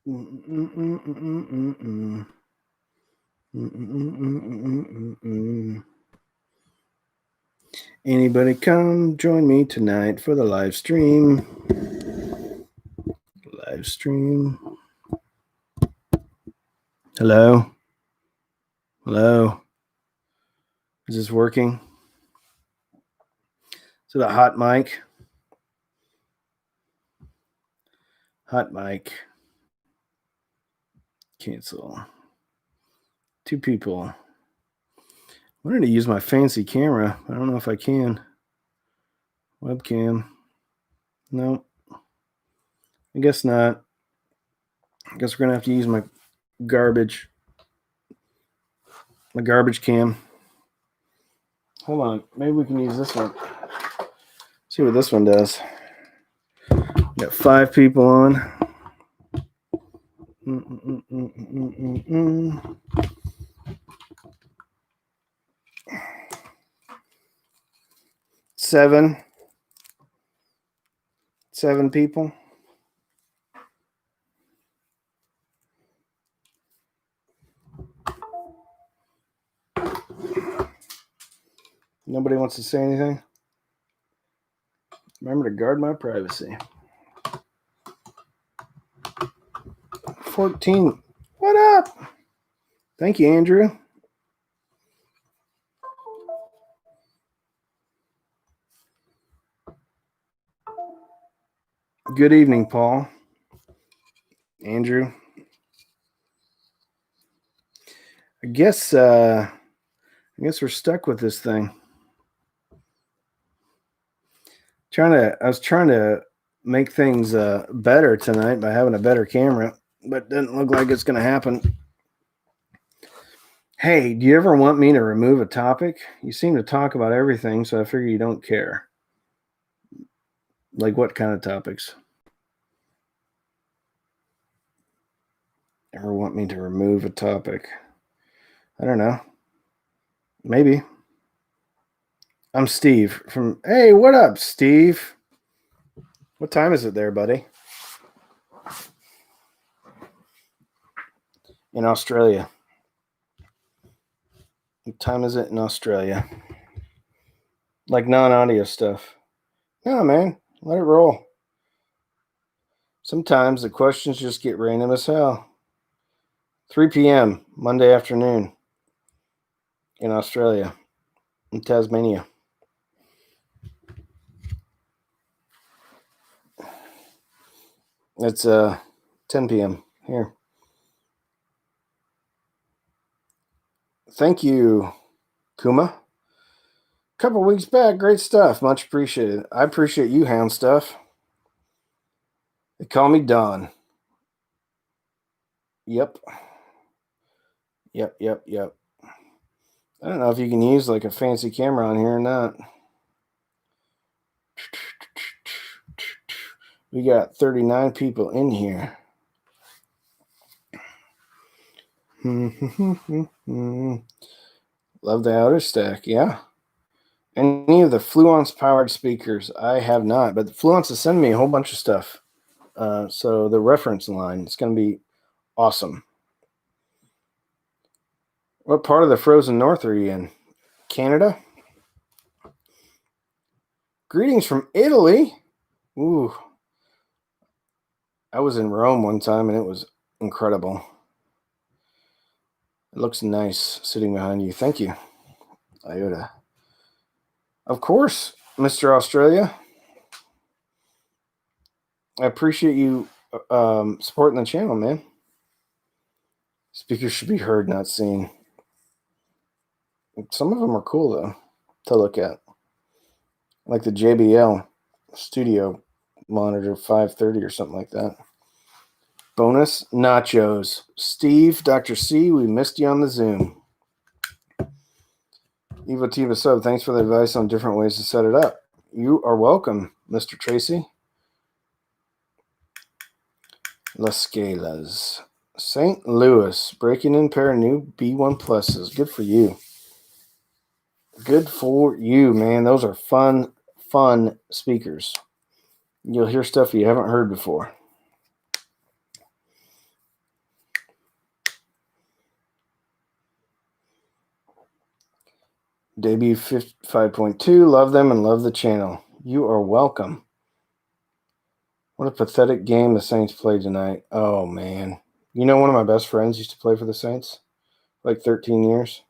Anybody come join me tonight for the live stream? Live stream. Hello? Hello? Is this working? Is it a hot mic? Hot mic. Cancel. 2 people. I wanted to use my fancy camera. I don't know if I can. Webcam. No. I guess not. I guess we're going to have to use my garbage cam. Hold on. Maybe we can use this one. See what this one does. Got 5 people on. 7 people. Nobody wants to say anything? Remember to guard my privacy. 14. What up? Thank you, Andrew. Good evening, Paul. Andrew. I guess we're stuck with this thing. I was trying to make things better tonight by having a better camera, but it doesn't look like it's going to happen. Hey, do you ever want me to remove a topic? You seem to talk about everything, so I figure you don't care. Like what kind of topics? Ever want me to remove a topic? I don't know. Maybe. I'm Steve from... Hey, what up, Steve? What time is it there, buddy? In Australia. What time is it in Australia? Like non-audio stuff. No, man. Let it roll. Sometimes the questions just get random as hell. 3 p.m. Monday afternoon in Australia, in Tasmania. It's 10 p.m. here. Thank you, Kuma. A couple weeks back, great stuff. Much appreciated. I appreciate you, Hound Stuff. They call me Don. Yep. I don't know if you can use like a fancy camera on here or not. We got 39 people in here. Love the outer stack, yeah. Any of the Fluence powered speakers, I have not, but Fluence is sending me a whole bunch of stuff. So the reference line is going to be awesome. What part of the frozen north are you in? Canada? Greetings from Italy. Ooh. I was in Rome one time and it was incredible. It looks nice sitting behind you. Thank you, Iota. Of course, Mr. Australia. I appreciate you supporting the channel, man. Speakers should be heard, not seen. Some of them are cool, though, to look at. Like the JBL Studio Monitor 530 or something like that. Bonus nachos. Steve, Dr. C, we missed you on the Zoom. Evo Tiva Sub, thanks for the advice on different ways to set it up. You are welcome, Mr. Tracy. Las Scalas. St. Louis, breaking in pair of new B1 Pluses. Good for you. Good for you, man. Those are fun speakers. You'll hear stuff you haven't heard before. Debut 5.2. Love them and love the channel. You are welcome. What a pathetic game the Saints played tonight. Oh, man. You know, one of my best friends used to play for the Saints, like 13 years.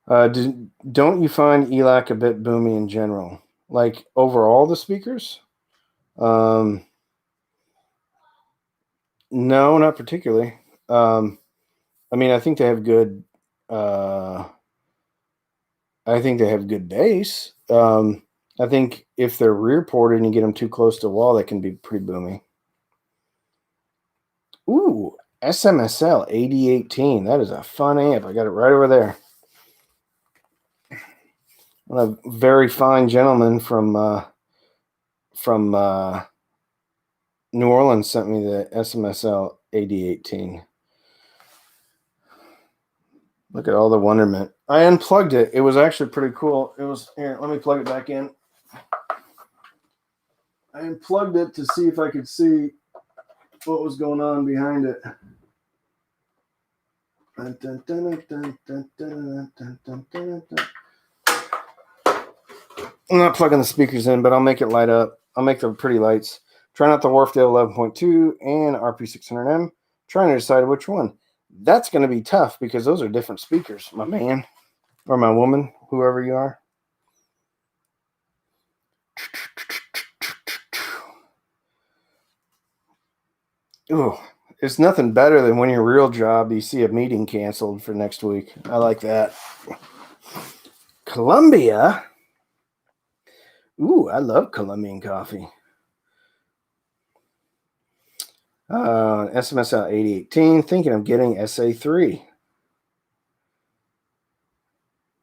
Don't you find ELAC a bit boomy in general? Like, overall, the speakers? No, not particularly. I mean, I think they have good bass. I think if they're rear ported and you get them too close to the wall, they can be pretty boomy. Ooh, SMSL 8018. That is a fun amp. I got it right over there. A very fine gentleman from New Orleans sent me the SMSL 8018. Look at all the wonderment. I unplugged it. It was actually pretty cool. It was here. Let me plug it back in. I unplugged it to see if I could see what was going on behind it. I'm not plugging the speakers in, but I'll make it light up. I'll make the pretty lights. Trying out the Wharfdale 11.2 and RP600M. Trying to decide which one. That's going to be tough because those are different speakers, my man. Or my woman, whoever you are. Ooh, it's nothing better than when your real job, you see a meeting canceled for next week. I like that. Columbia. Ooh, I love Colombian coffee. SMSL 8018. Thinking of getting SA3.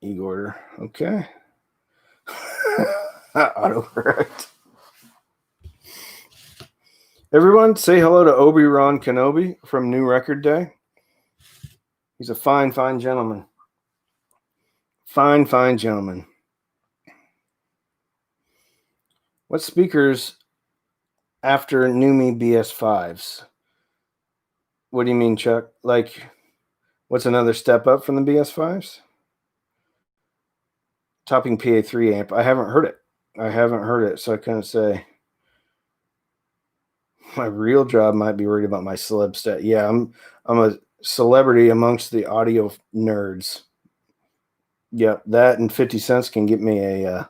E-order. Okay. Autocorrect. Everyone, say hello to Obi-Wan Kenobi from New Record Day. He's a fine, fine gentleman. Fine, fine gentleman. What speakers after NUMI BS5s? What do you mean, Chuck? Like, what's another step up from the BS5s? Topping PA3 amp. I haven't heard it, so I couldn't say. My real job might be worried about my celeb stat. Yeah, I'm a celebrity amongst the audio nerds. Yep, that and 50 cents can get me a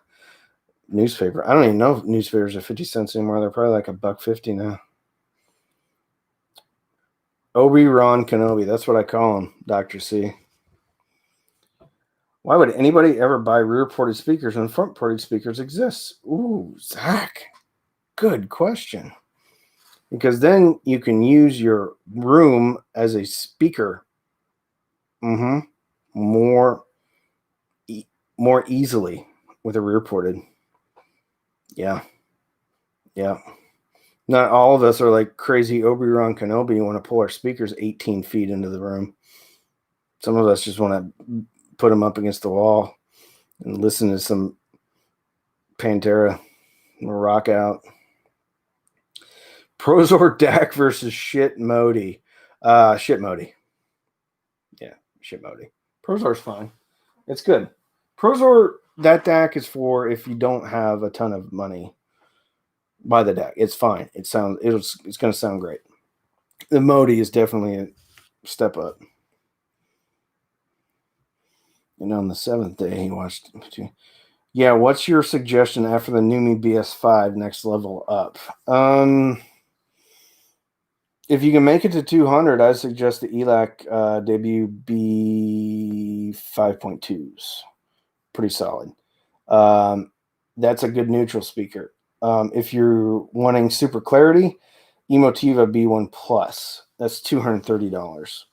newspaper. I don't even know if newspapers are 50 cents anymore. They're probably like $1.50 now. Obi-Wan Kenobi. That's what I call him, Dr. C. Why would anybody ever buy rear-ported speakers when front-ported speakers exist? Ooh, Zach. Good question. Because then you can use your room as a speaker. More easily with a rear-ported. Yeah. Not all of us are like crazy Obi-Wan Kenobi and want to pull our speakers 18 feet into the room. Some of us just want to put them up against the wall and listen to some Pantera or rock out. Prozor DAC versus Shit Modi. Shit Modi. Yeah, Shit Modi. Prozor's fine. It's good. Prozor, that DAC is for if you don't have a ton of money. Buy the DAC. It's fine. It's going to sound great. The Modi is definitely a step up. And on the 7th day, he watched. Yeah, what's your suggestion after the NUMI BS5 next level up? If you can make it to 200, I suggest the ELAC debut B5.2s. Pretty solid. That's a good neutral speaker. If you're wanting super clarity, Emotiva B1 Plus. That's $230.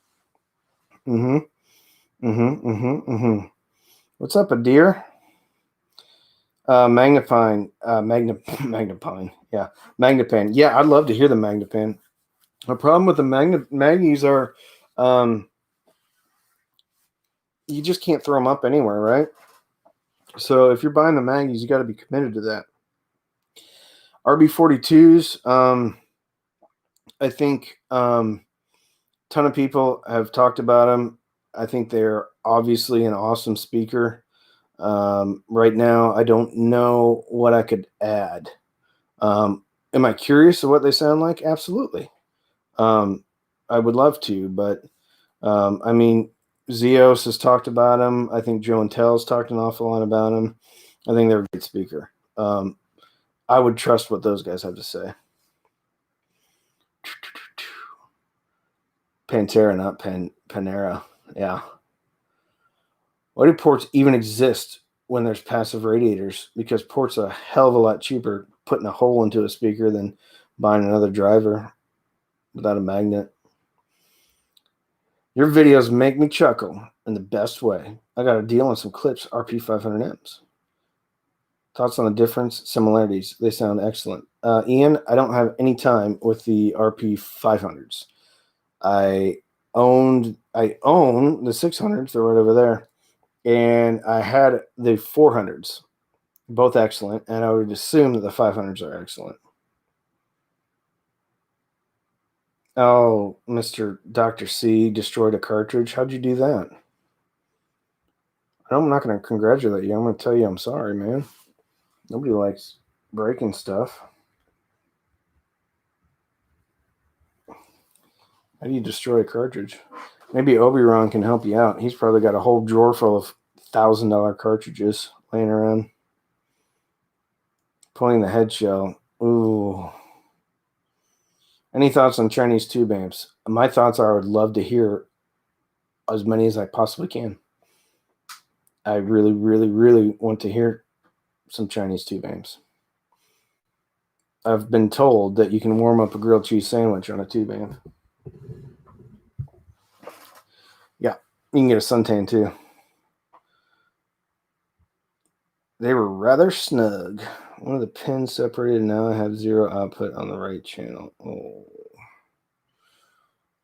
What's up, Adir? Magnapine. Yeah, Magnapan. Yeah, I'd love to hear the Magnapan. The problem with the Magnies are you just can't throw them up anywhere, right? So if you're buying the Magnies, you got to be committed to that. RB42s, I think ton of people have talked about them. I think they're obviously an awesome speaker. Right now, I don't know what I could add. Am I curious of what they sound like? Absolutely. I would love to, but I mean, Zeos has talked about him. I think Joe and Tell's talked an awful lot about him. I think they're a great speaker. I would trust what those guys have to say. Pantera, not Panera. Yeah. Why do ports even exist when there's passive radiators? Because ports are a hell of a lot cheaper putting a hole into a speaker than buying another driver without a magnet. Your videos make me chuckle in the best way. I got a deal on some clips, RP500Ms. Thoughts on the difference, similarities? They sound excellent. Ian, I don't have any time with the RP500s. I own the 600s. They're right over there. And I had the 400s, both excellent. And I would assume that the 500s are excellent. Oh, Mr. Dr. C destroyed a cartridge. How'd you do that? I'm not going to congratulate you. I'm going to tell you I'm sorry, man. Nobody likes breaking stuff. How do you destroy a cartridge? Maybe Obi-Wan can help you out. He's probably got a whole drawer full of $1,000 cartridges laying around. Pulling the head shell. Ooh. Any thoughts on Chinese tube amps? My thoughts are I would love to hear as many as I possibly can. I really, really, really want to hear some Chinese tube amps. I've been told that you can warm up a grilled cheese sandwich on a tube amp. Yeah, you can get a suntan too. They were rather snug. One of the pins separated. Now I have zero output on the right channel. Oh,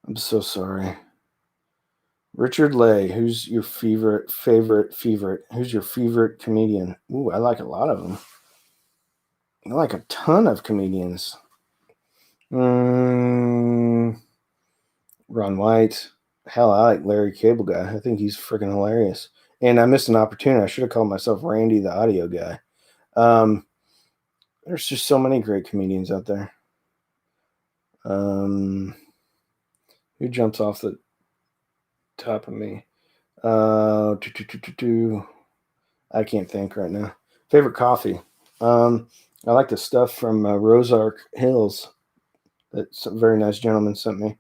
I'm so sorry. Richard Lay, who's your favorite? Who's your favorite comedian? Ooh, I like a lot of them. I like a ton of comedians. Ron White. Hell, I like Larry Cable Guy. I think he's freaking hilarious. And I missed an opportunity. I should have called myself Randy the audio guy. There's just so many great comedians out there. Who jumps off the top of me? I can't think right now. Favorite coffee? I like the stuff from Rosark Hills that some very nice gentleman sent me.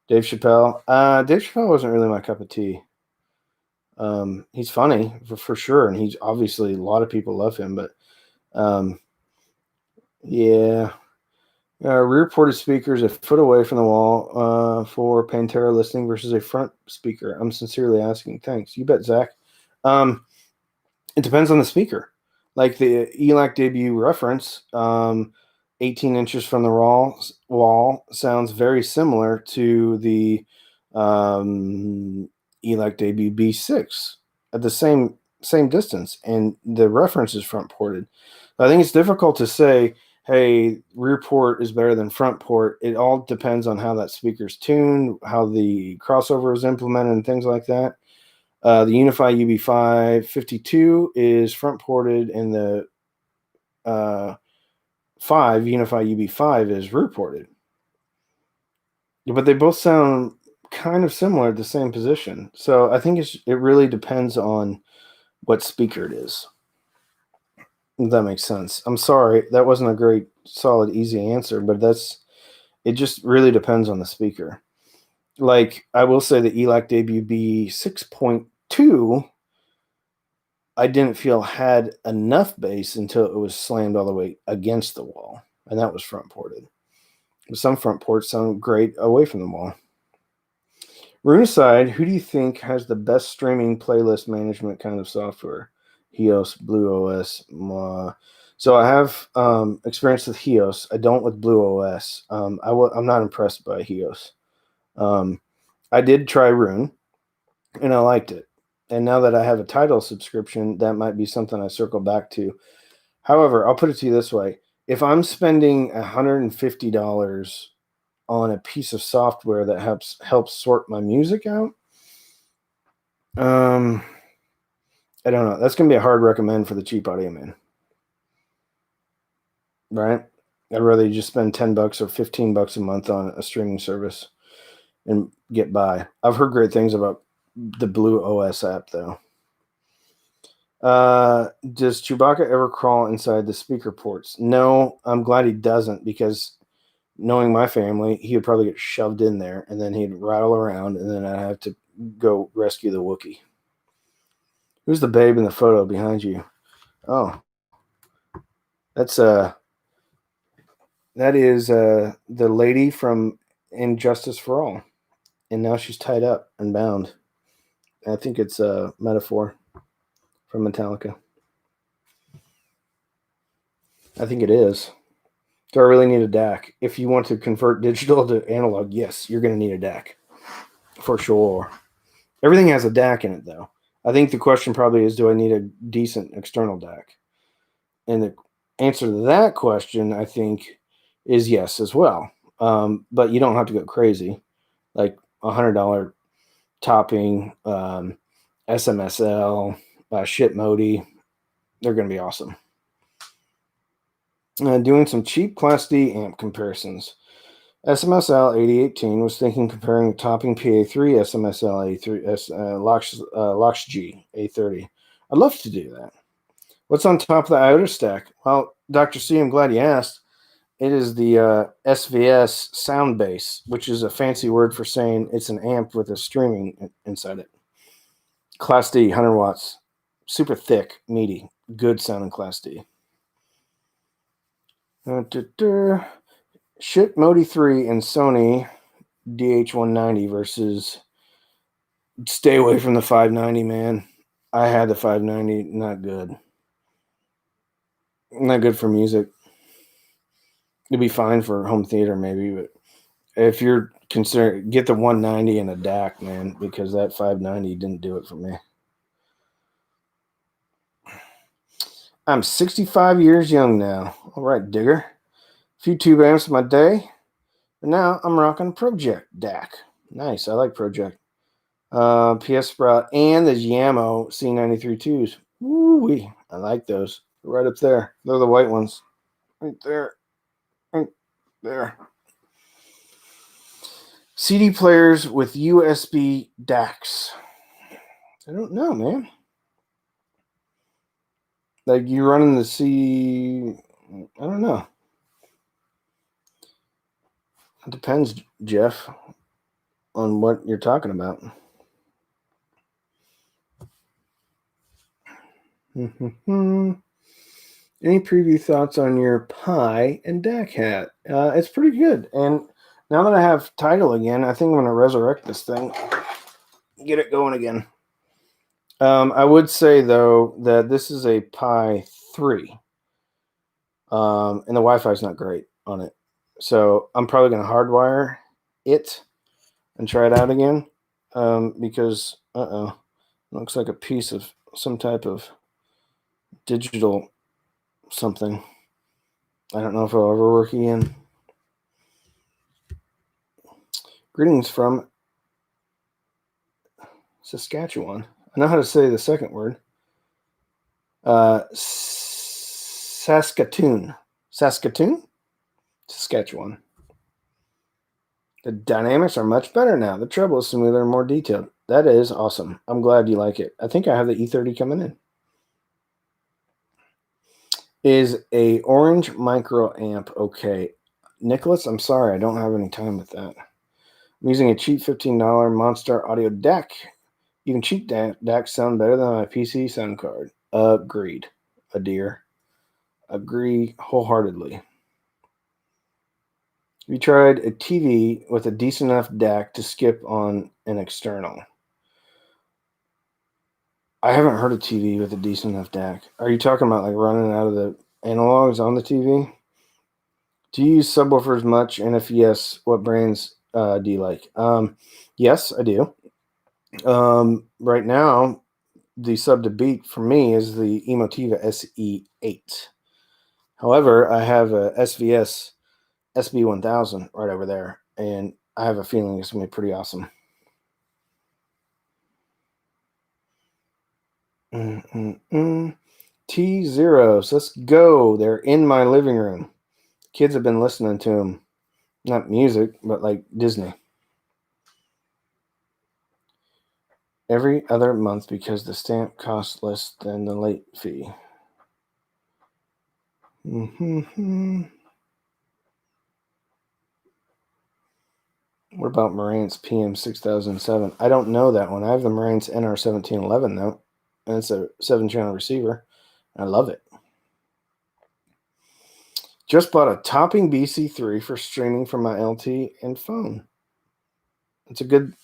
Dave Chappelle. Dave Chappelle wasn't really my cup of tea. He's funny for sure, and he's obviously a lot of people love him, but yeah. Rear-ported speakers a foot away from the wall for Pantera listening versus a front speaker. I'm sincerely asking. Thanks. You bet, Zach. It depends on the speaker. Like the ELAC debut reference, 18 inches from the wall sounds very similar to the ELAC debut B6 at the same distance, and the reference is front-ported. I think it's difficult to say, hey, rear port is better than front port. It all depends on how that speaker's tuned, how the crossover is implemented, and things like that. The Unify UB5 52 is front ported, and the 5 Unify UB5 is rear ported. But they both sound kind of similar at the same position. So I think it really depends on what speaker it is. If that makes sense. I'm sorry, that wasn't a great, solid, easy answer, but it just really depends on the speaker. Like, I will say the ELAC debut B6.2, I didn't feel had enough bass until it was slammed all the way against the wall, and that was front ported. Some front ports sound great away from the wall. Runaside, who do you think has the best streaming playlist management kind of software? Hios, Blue OS. So I have experience with Hios. I don't with Blue OS. I'm not impressed by Hios. I did try Rune, and I liked it. And now that I have a Tidal subscription, that might be something I circle back to. However, I'll put it to you this way. If I'm spending $150 on a piece of software that helps sort my music out, I don't know. That's going to be a hard recommend for the cheap audio man. Right? I'd rather you just spend $10 or $15 a month on a streaming service and get by. I've heard great things about the Blue OS app, though. Does Chewbacca ever crawl inside the speaker ports? No, I'm glad he doesn't, because knowing my family, he would probably get shoved in there and then he'd rattle around and then I'd have to go rescue the Wookiee. Who's the babe in the photo behind you? Oh, that is the lady from Injustice for All, and now she's tied up and bound. I think it's a metaphor from Metallica. I think it is. Do I really need a DAC? If you want to convert digital to analog, yes, you're going to need a DAC for sure. Everything has a DAC in it, though. I think the question probably is, do I need a decent external DAC? And the answer to that question, I think, is yes as well. But you don't have to go crazy. Like $100 topping, SMSL, shit Modi, they're going to be awesome. Doing some cheap Class D amp comparisons. SMSL 8018 was thinking comparing topping PA3 SMSL A3 Lox G A30. I'd love to do that. What's on top of the iota stack? Well, Dr. C, I'm glad you asked. It is the SVS sound base, which is a fancy word for saying it's an amp with a streaming inside it. Class D, 100 watts, super thick, meaty, good sounding Class D. Shit Modi 3 and Sony DH190 versus stay away from the 590, man. I had the 590, not good. Not good for music. It'd be fine for home theater maybe, but if you're concerned, get the 190 and a DAC, man, because that 590 didn't do it for me. I'm 65 years young now. All right, digger. A few tube amps in my day, but now I'm rocking Project DAC. Nice, I like Project. PS Sprout and the Yamo C93 Woo-wee. I like those. Right up there. They're the white ones. Right there. Right there. CD players with USB DACs. I don't know, man. Like you running the I don't know. It depends, Jeff, on what you're talking about. Any preview thoughts on your Pi and DAC hat? It's pretty good. And now that I have Tidal again, I think I'm going to resurrect this thing. Get it going again. I would say, though, that this is a Pi 3. And the Wi-Fi is not great on it. So I'm probably going to hardwire it and try it out again. Because, it looks like a piece of some type of digital something. I don't know if I'll ever work again. Greetings from Saskatchewan. I know how to say the second word. Saskatoon. Saskatoon? Saskatchewan. The dynamics are much better now. The treble is smoother and more detailed. That is awesome. I'm glad you like it. I think I have the E30 coming in. Is a orange micro amp okay? Nicholas, I'm sorry. I don't have any time with that. I'm using a cheap $15 Monster Audio DAC. Even cheap DACs sound better than my PC sound card. Agreed, a dear. Agree wholeheartedly. We tried a TV with a decent enough DAC to skip on an external. I haven't heard of TV with a decent enough DAC. Are you talking about like running out of the analogs on the TV? Do you use subwoofers much? And if yes, what brands do you like? Yes, I do. Right now, the sub to beat for me is the Emotiva SE8. However, I have a SVS SB1000 right over there, and I have a feeling it's going to be pretty awesome. T-Zeros. Let's go. They're in my living room. Kids have been listening to them. Not music, but like Disney. Every other month because the stamp costs less than the late fee. What about Marantz PM 6007? I don't know that one. I have the Marantz NR1711 though, and it's a 7-channel receiver. I love it. Just bought a topping BC3 for streaming from my LT and phone. It's a good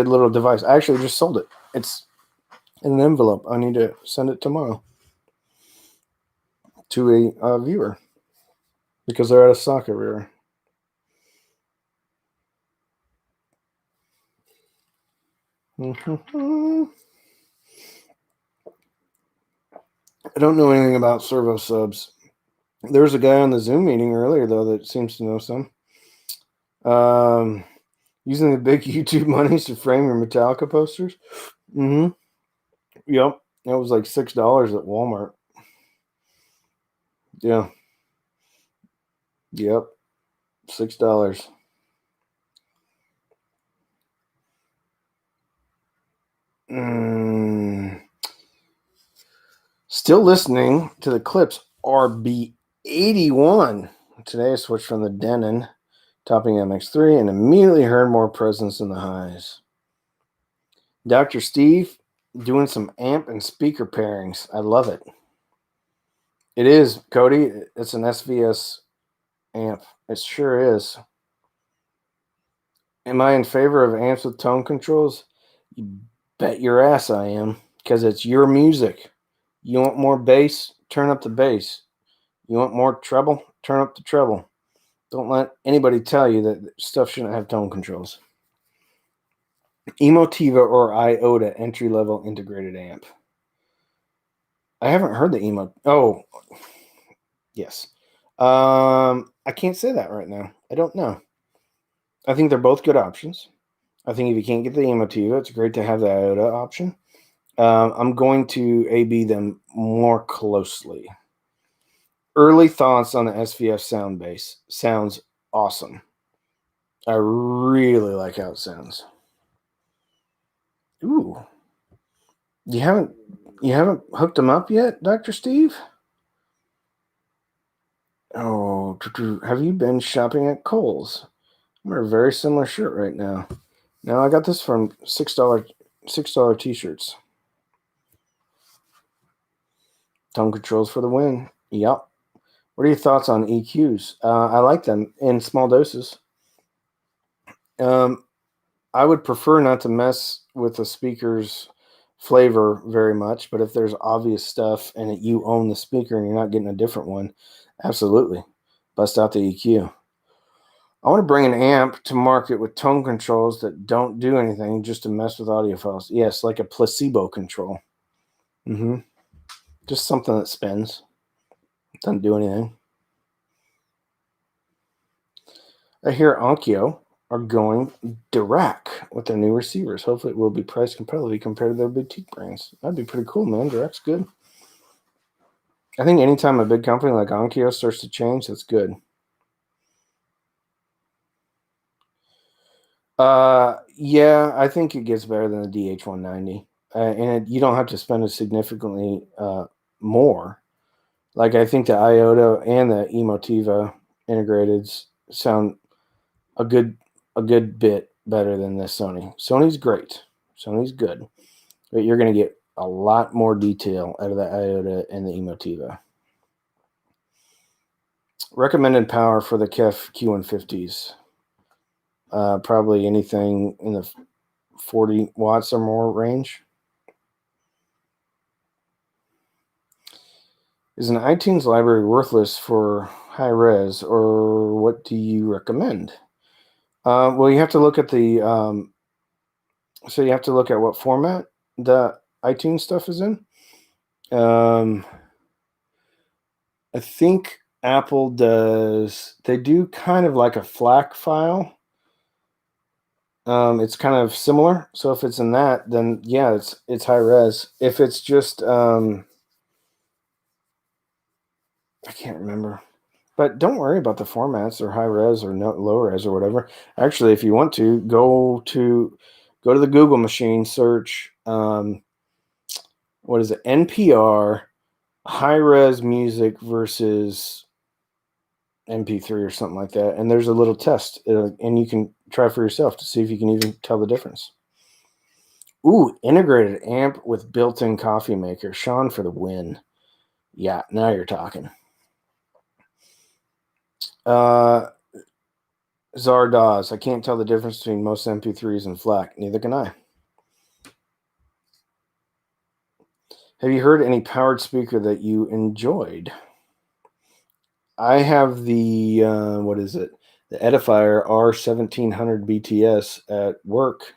little device. I actually just sold it. It's in an envelope. I need to send it tomorrow to a viewer because they're out of stock everywhere. I don't know anything about servo subs. There was a guy on the Zoom meeting earlier, though, that seems to know some. Using the big YouTube monies to frame your Metallica posters. Yep. That was like $6 at Walmart. Yeah. Yep. $6. Still listening to the Clips RB81. Today I switched from the Denon, topping MX3, and immediately heard more presence in the highs. Dr. Steve doing some amp and speaker pairings. I love it. It is, Cody. It's an SVS amp. It sure is. Am I in favor of amps with tone controls? You bet your ass I am, because it's your music. You want more bass? Turn up the bass. You want more treble? Turn up the treble. Don't let anybody tell you that stuff shouldn't have tone controls. Emotiva or Iota entry-level integrated amp. I haven't heard the Emo. Oh, yes. I can't say that right now. I don't know. I think they're both good options. I think if you can't get the Emotiva, it's great to have the Iota option. I'm going to A/B them more closely. Early thoughts on the SVF sound base. Sounds awesome. I really like how it sounds. Ooh. You haven't hooked them up yet, Dr. Steve? Oh, have you been shopping at Kohl's? I'm wearing a very similar shirt right now. Now I got this from $6 t-shirts. Tone controls for the win. Yep. What are your thoughts on EQs? I like them in small doses. I would prefer not to mess with the speaker's flavor very much, but if there's obvious stuff and you own the speaker and you're not getting a different one, absolutely. Bust out the EQ. I want to bring an amp to market with tone controls that don't do anything just to mess with audiophiles. Yes, like a placebo control. Just something that spins. Doesn't do anything. I hear Onkyo are going Dirac with their new receivers. Hopefully it will be priced competitively compared to their boutique brands. That'd be pretty cool, man. Dirac's good. I think anytime a big company like Onkyo starts to change, that's good. Yeah, I think it gets better than the DH190. And you don't have to spend significantly more. Like, I think the Iota and the Emotiva integrateds sound a good bit better than the Sony. Sony's great. Sony's good. But you're going to get a lot more detail out of the Iota and the Emotiva. Recommended power for the KEF Q150s. Probably anything in the 40 watts or more range. Is an iTunes library worthless for high res, or what do you recommend? Well, you have to look at the so you have to look at what format the iTunes stuff is in. I think Apple does. They do kind of like a FLAC file. It's kind of similar. So if it's in that, then yeah, it's high res. If it's just I can't remember. But don't worry about the formats or high res or no, low res or whatever. Actually, if you want to, go to the Google machine, search what is it? NPR high res music versus MP3 or something like that. And there's a little test, and you can try for yourself to see if you can even tell the difference. Ooh, integrated amp with built-in coffee maker. Sean for the win. Yeah, now you're talking. Zardoz. I can't tell the difference between most MP3s and FLAC. Neither can I. Have you heard any powered speaker that you enjoyed? I have the what is it? The Edifier R1700 BTS at work.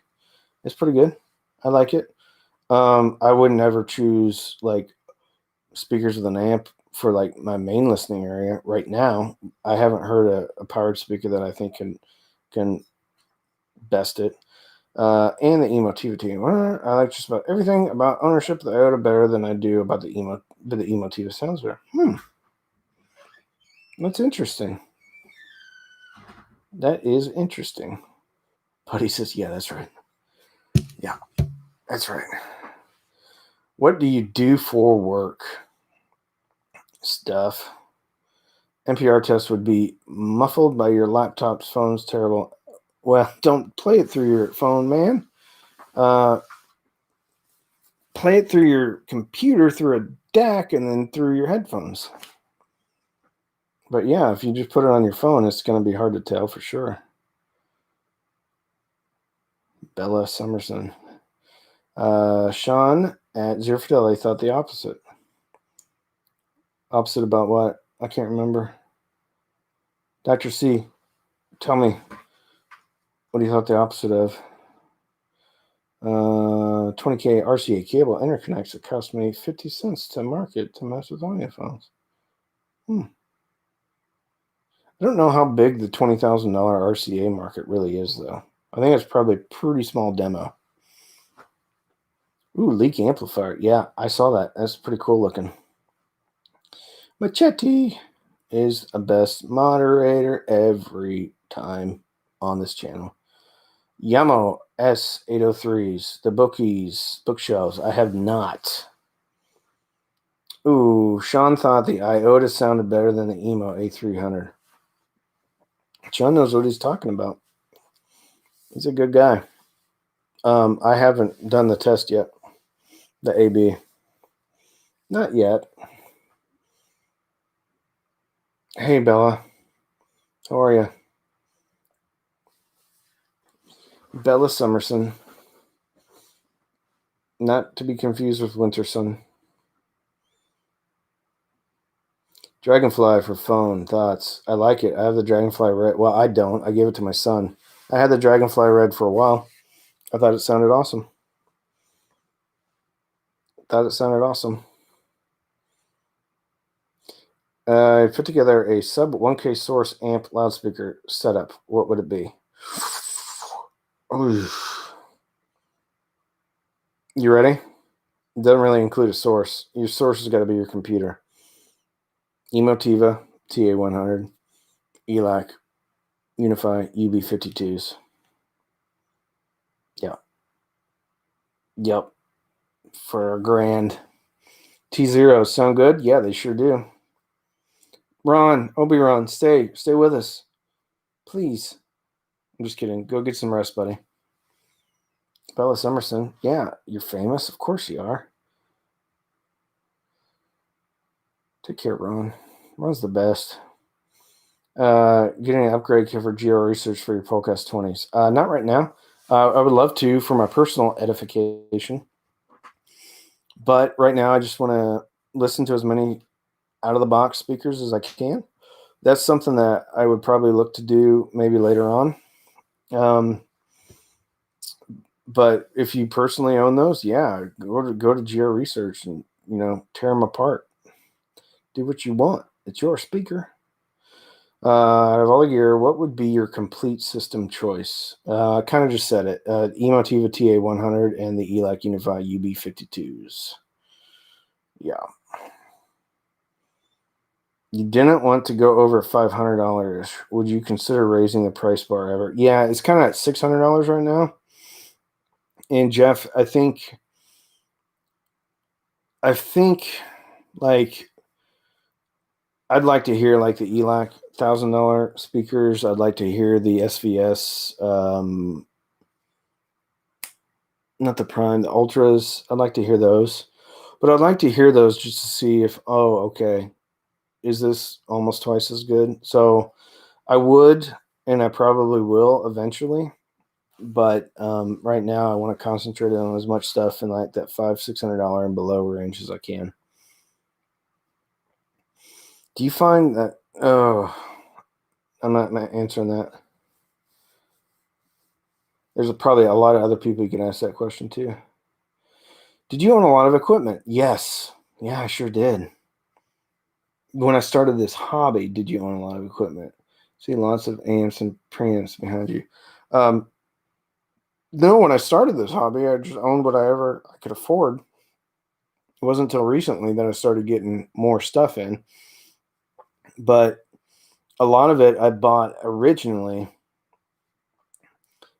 It's pretty good. I like it. I wouldn't ever choose like speakers with an amp for like my main listening area right now. I haven't heard a powered speaker that I think can best it. And the Emotivity. Well, I like just about everything about ownership of the Iota better than I do about the Emo. But the Emotiva sounds better. That's interesting. That is interesting. Buddy says, yeah, that's right. Yeah, that's right. What do you do for work? Stuff. NPR test would be muffled by your laptop's phone's terrible. Well, don't play it through your phone, man. Play it through your computer, through a DAC, and then through your headphones. But yeah, if you just put it on your phone, it's going to be hard to tell for sure. Bella Summerson. Sean at Zero Fidelity thought the opposite. Opposite about what? I can't remember. Dr. C, tell me, what do you thought the opposite of? 20K RCA cable interconnects that cost me 50 cents to market to mess with audio phones. I don't know how big the $20,000 RCA market really is, though. I think it's probably a pretty small demo. Ooh, leak amplifier. Yeah, I saw that. That's pretty cool looking. Machete is a best moderator every time on this channel. Yamo S803s, the bookshelves. I have not. Ooh, Sean thought the Iota sounded better than the Emo A300. Sean knows what he's talking about. He's a good guy. I haven't done the test yet. The AB. Not yet. Hey, Bella. How are you? Bella Summerson. Not to be confused with Winterson. Dragonfly for phone. Thoughts? I like it. I have the Dragonfly Red. Well, I don't. I gave it to my son. I had the Dragonfly Red for a while. I thought it sounded awesome. I put together a sub 1K source amp loudspeaker setup. What would it be? You ready? It doesn't really include a source. Your source has got to be your computer. Emotiva TA100, ELAC, Unify UB52s. Yeah. Yep. For $1,000. T0s sound good? Yeah, they sure do. Ron, Obi-Ron, stay with us. Please. I'm just kidding. Go get some rest, buddy. Bella Summerson. Yeah, you're famous. Of course you are. Take care, Ron. Ron's the best. Getting an upgrade kit for Geo Research for your Polcast 20s. Not right now. I would love to for my personal edification. But right now, I just want to listen to as many out-of-the-box speakers as I can. That's something that I would probably look to do maybe later on. But if you personally own those, yeah, go to Geo Research and tear them apart. Do what you want. It's your speaker. Out of all the gear, what would be your complete system choice? I kind of just said it. Emotiva TA100 and the ELAC Unify UB52s. Yeah. You didn't want to go over $500. Would you consider raising the price bar ever? Yeah, it's kind of at $600 right now. And Jeff, I think like I'd like to hear like the ELAC $1,000 speakers. I'd like to hear the SVS, not the Prime, the Ultras. I'd like to hear those, but I'd like to hear those just to see if, oh, okay, is this almost twice as good? So I would, and I probably will eventually, but right now I want to concentrate on as much stuff in like that $500-$600 and below range as I can. Do you find that? Oh, I'm not answering that. There's probably a lot of other people you can ask that question to. Did you own a lot of equipment? Yes. Yeah, I sure did. When I started this hobby, did you own a lot of equipment? See lots of amps and preamps behind you. No, when I started this hobby, I just owned what I could afford. It wasn't until recently that I started getting more stuff in. But a lot of it I bought originally,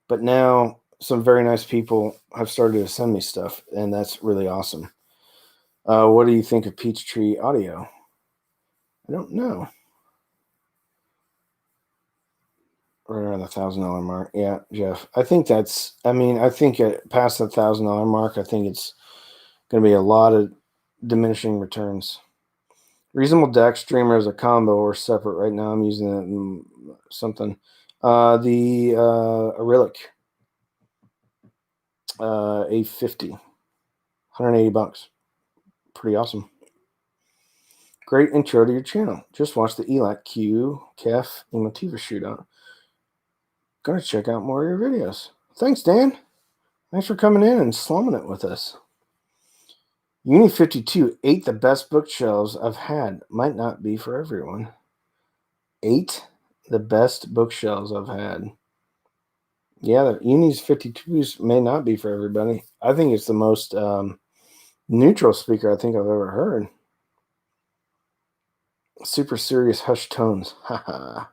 but now some very nice people have started to send me stuff, and that's really awesome. What do you think of Peachtree Audio? I don't know. Right around the $1,000 mark. Yeah, Jeff. I think I think past the $1,000 mark, I think it's going to be a lot of diminishing returns. Reasonable DAC streamer as a combo or separate. Right now, I'm using it in something. The Arylic A50, $180. Pretty awesome. Great intro to your channel. Just watched the ELAC Q Kef Emotiva shootout. Gonna check out more of your videos. Thanks, Dan. Thanks for coming in and slumming it with us. Uni 52, 8 the best bookshelves I've had. Might not be for everyone. 8 the best bookshelves I've had. Yeah, the Uni's 52s may not be for everybody. I think it's the most neutral speaker I think I've ever heard. Super serious hushed tones. Haha.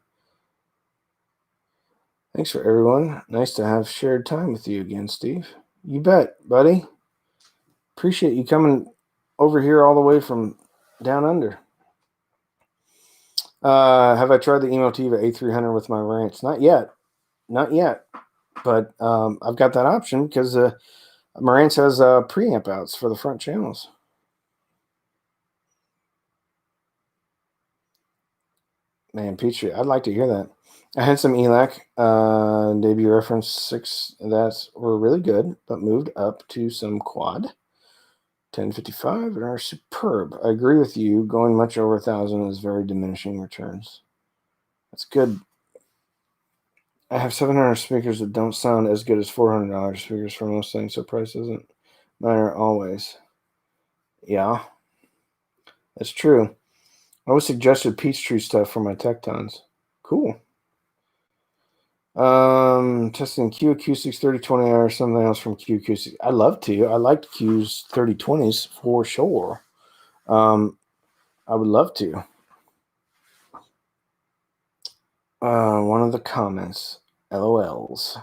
Thanks for everyone. Nice to have shared time with you again, Steve. You bet, buddy. Appreciate you coming over here all the way from down under. Have I tried the Emotiva A300 with my Marantz? Not yet. But I've got that option because Marantz has preamp outs for the front channels. Man, Petrie, I'd like to hear that. I had some ELAC debut reference 6 that were really good, but moved up to some quad 1055 and are superb. I agree with you. Going much over 1,000 is very diminishing returns. That's good. I have $700 speakers that don't sound as good as $400 speakers for most things, so price isn't matter always. Yeah, that's true. I always suggested Peachtree stuff for my Tectons. Cool. Testing Q Acoustics 3020 or something else from Q Acoustics. I'd love to. I liked Q's 3020s for sure. I would love to. One of the comments, LOLs.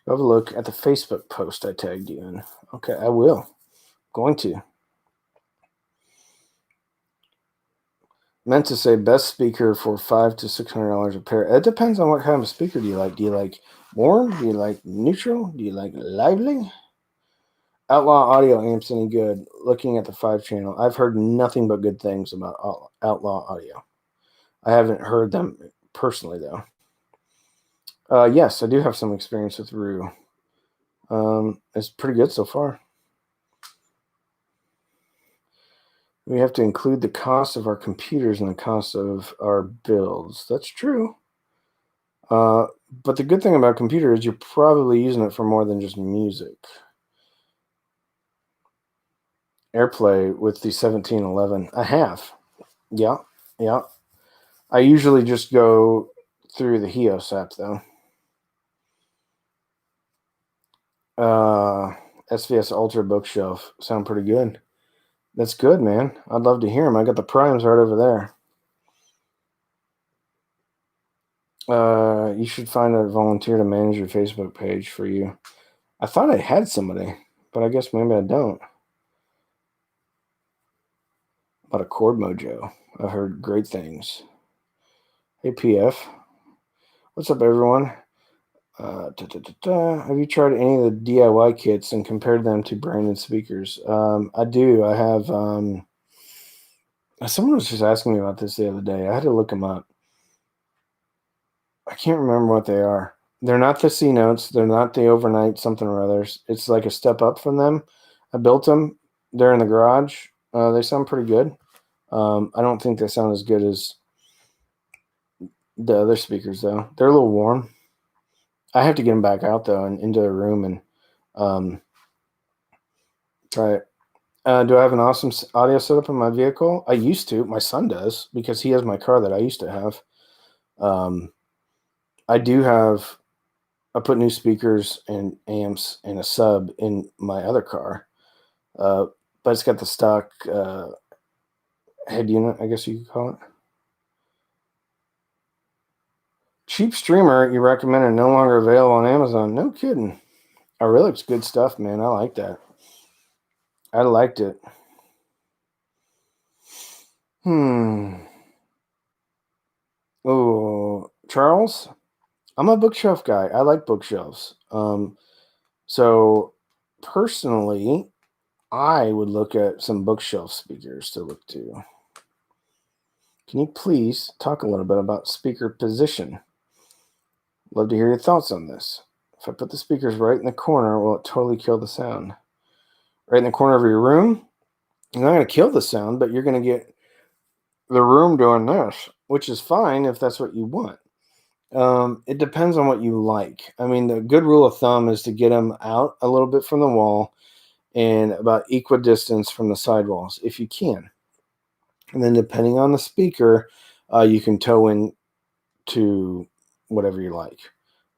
Go have a look at the Facebook post I tagged you in. Okay, I will. Going to. Meant to say best speaker for $500 to $600 a pair. It depends on what kind of speaker do you like. Do you like warm? Do you like neutral? Do you like lively? Outlaw Audio amps any good? Looking at the 5-channel, I've heard nothing but good things about Outlaw Audio. I haven't heard them personally though. Yes, I do have some experience with Rue. It's pretty good so far. We have to include the cost of our computers and the cost of our builds. That's true. But the good thing about a computer is you're probably using it for more than just music. AirPlay with the 1711. I have. Yeah. I usually just go through the Hios app, though. SVS Ultra Bookshelf. Sound pretty good. That's good, man. I'd love to hear them. I got the primes right over there. You should find a volunteer to manage your Facebook page for you. I thought I had somebody, but I guess maybe I don't. About a Chord Mojo. I've heard great things. Hey, PF. What's up, everyone? Have you tried any of the DIY kits and compared them to branded speakers? I do. I have. Someone was just asking me about this the other day. I had to look them up. I can't remember what they are. They're not the C notes. They're not the overnight something or others. It's like a step up from them. I built them. They're in the garage. They sound pretty good. I don't think they sound as good as the other speakers, though. They're a little warm. I have to get them back out, though, and into the room and try it. Do I have an awesome audio setup in my vehicle? I used to. My son does, because he has my car that I used to have. I do have. I put new speakers and amps and a sub in my other car, but it's got the stock head unit, I guess you could call it. Cheap streamer you recommended no longer available on Amazon. No kidding. Really, good stuff, man. I like that. I liked it. Oh, Charles, I'm a bookshelf guy. I like bookshelves. So personally, I would look at some bookshelf speakers to look to. Can you please talk a little bit about speaker position? Love to hear your thoughts on this. If I put the speakers right in the corner, will it totally kill the sound? Right in the corner of your room? You're not going to kill the sound, but you're going to get the room doing this, which is fine if that's what you want. It depends on what you like. I mean, the good rule of thumb is to get them out a little bit from the wall and about equidistance from the sidewalls, if you can. And then depending on the speaker, you can toe in to whatever you like.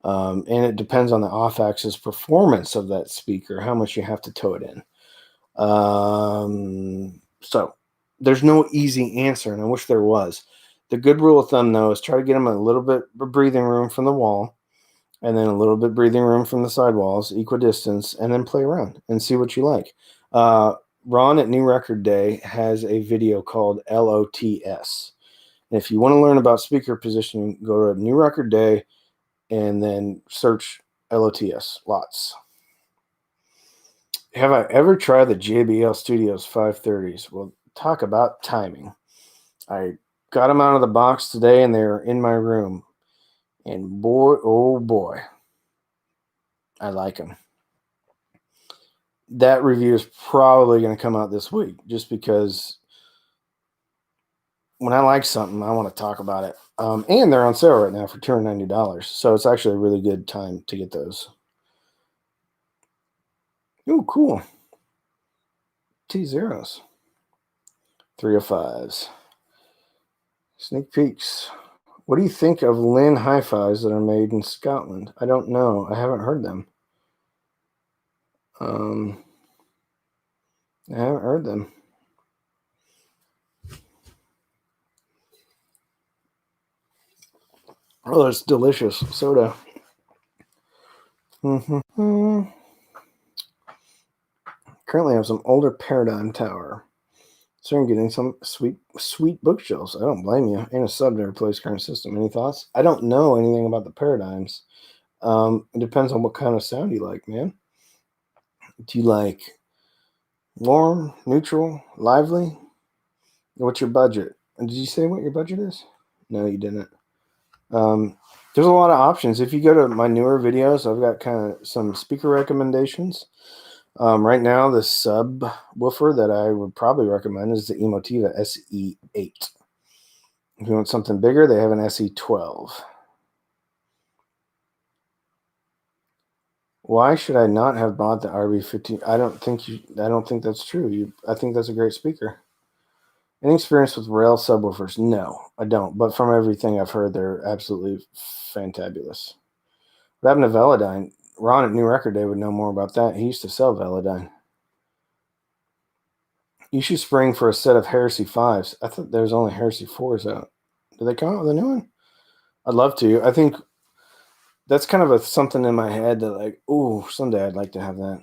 And it depends on the off-axis performance of that speaker, how much you have to toe it in. So there's no easy answer, and I wish there was. The good rule of thumb, though, is try to get them a little bit of breathing room from the wall, and then a little bit breathing room from the sidewalls, equidistance, and then play around and see what you like. Ron at New Record Day has a video called LOTS. And if you want to learn about speaker positioning, go to New Record Day and then search LOTS. Lots. Have I ever tried the JBL Studios 530s? Well, talk about timing. I got them out of the box today, and they're in my room. And boy, oh boy, I like them. That review is probably going to come out this week, just because when I like something, I want to talk about it. And they're on sale right now for $290. So it's actually a really good time to get those. Ooh, cool. T0s. 305s. Sneak peeks. What do you think of Lynn hi-fis that are made in Scotland? I don't know. I haven't heard them. I haven't heard them. Oh, it's delicious soda. Currently have some older Paradigm Tower. So I'm getting some sweet bookshelves. I don't blame you. And a sub to replace current system. Any thoughts? I don't know anything about the Paradigms. It depends on what kind of sound you like, man. Do you like warm, neutral, lively? What's your budget? And did you say what your budget is? No, you didn't. There's a lot of options. If you go to my newer videos, I've got kind of some speaker recommendations. Right now, the subwoofer that I would probably recommend is the Emotiva SE8. If you want something bigger, they have an SE12. Why should I not have bought the RB15? I don't think that's true. I think that's a great speaker. Any experience with rail subwoofers? No, I don't. But from everything I've heard, they're absolutely fantabulous. What happened to Velodyne? Ron at New Record Day would know more about that. He used to sell Velodyne. You should spring for a set of Heresy 5s. I thought there was only Heresy 4s out. Did they come out with a new one? I'd love to. I think that's kind of something in my head that, like, ooh, someday I'd like to have that.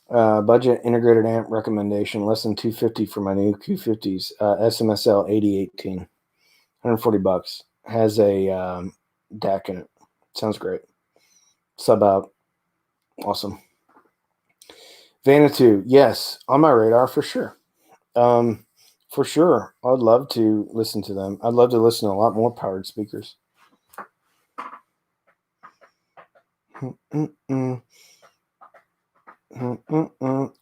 Budget integrated amp recommendation, less than $250 for my new Q50s. SMSL 8018, $140. Has a DAC in it. Sounds great. Sub out. Awesome. Vanatu, yes, on my radar for sure. For sure. I'd love to listen to them. I'd love to listen to a lot more powered speakers. I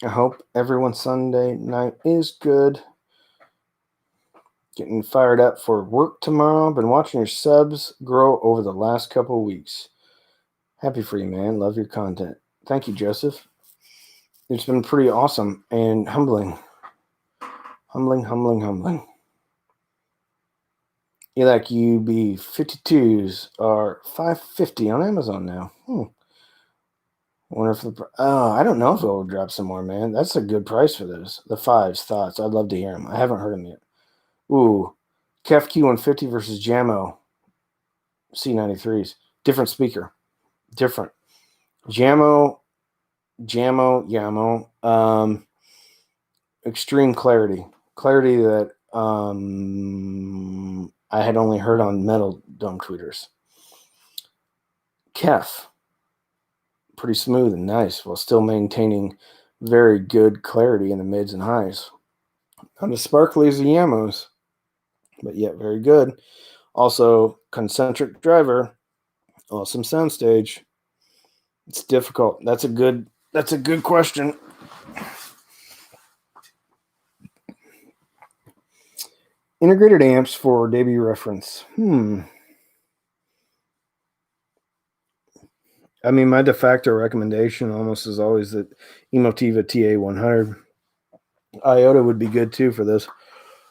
hope everyone's Sunday night is good. Getting fired up for work tomorrow. Been watching your subs grow over the last couple of weeks. Happy for you, man. Love your content. Thank you, Joseph. It's been pretty awesome and humbling. Humbling. ELAC UB52s are $550 on Amazon now. Wonder if I don't know if it will drop some more, man. That's a good price for those. The 5s, thoughts. I'd love to hear them. I haven't heard them yet. Ooh, Kef Q150 versus Jammo C93s. Different speaker. Different. Jammo. Extreme clarity. Clarity that I had only heard on metal dome tweeters. Kef. Pretty smooth and nice while still maintaining very good clarity in the mids and highs. Not as sparkly as the Yammos, but yet very good. Also, concentric driver, awesome soundstage. It's difficult. That's a good question. Integrated amps for debut reference. I mean, my de facto recommendation almost is always that Emotiva TA100. IOTA would be good too for this.